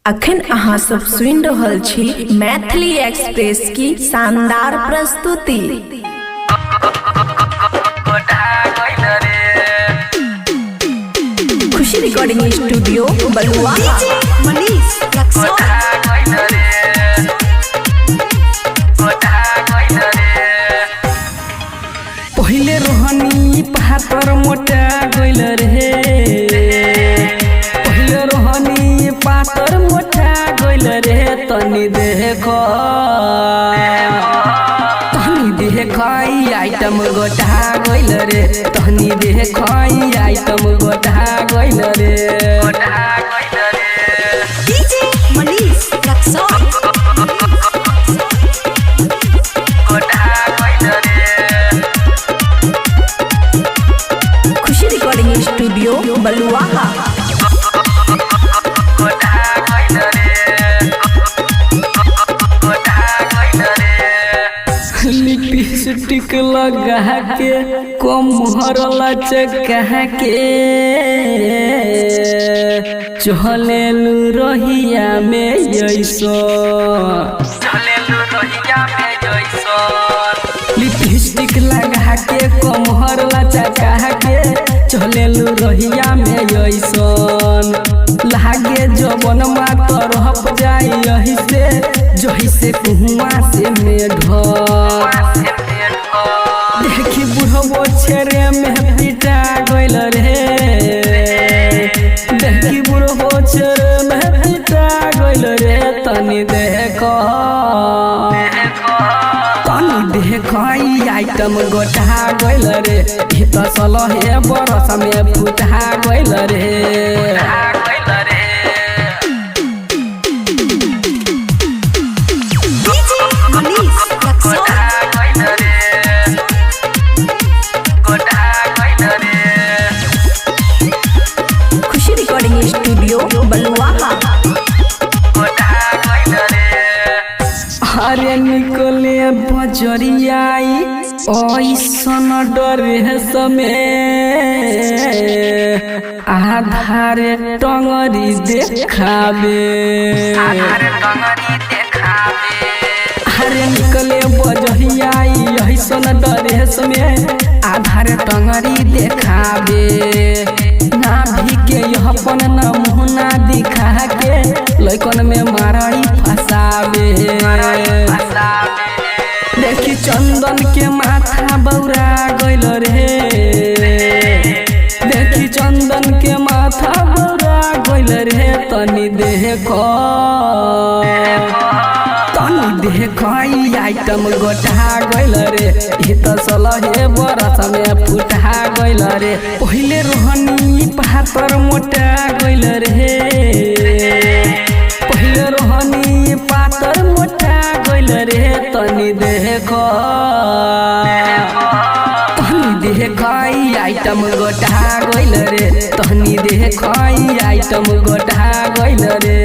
अखन अहाँ सब सुनि रहल छी मैथिली एक्सप्रेस की शानदार प्रस्तुति। खुशी रिकॉर्डिंग स्टूडियो बलुआ। पहले रोहनी पातर मोटा गइल रे, पहले रोहनी पातर मोटा गइल रे। तनी देख आइटम गोटा गइल रे, तनी देख आइटम गोटा गइल रे। खुशी रिकॉर्डिंग स्टूडियो बलुआ। लिपस्टिक लगा के कमर लचका के चलेलू रहिया में जैसो, लिपस्टिक लगा के कमर लचका के चलेलू रहिया में जैसन। लागे जवन मात रह जाई यही से जही से कुआ से मेढ। देखी बुढ़बो छेरे में पिटा गइल रे, देखी बुढ़बो छेरे में पिटा गइल रे। तनी देख आइटम गोटा गइल रे, हित सलहे बरस में फुटा गइल रे। खुशी रिकॉर्डिंग स्टूडियो बलुआ। अरे निकले बजरियाई ऐसन डरे समय आधार टंगरी देखावे। अरे निकले बजरियाई ऐसन डरे समय आधार टंगरी देखावे। ना भी के अपन न मुहना दिखा के लइकन में मारई फसावे। देखी चंदन के माथा बौरा गइल रे, देखी चंदन के माथा बौरा गइल रे। तनी देख आइटम गोटा गइल रे, हित सलहे बरस में फुटा गइल रे। पहले रोहनी पातर मोटा गइल रे, पहले रोहनी पातर मोटा गइल रे। तनी देख आइटम गोटा गइल रे, तनी देख आइटम गोटा गइल रे।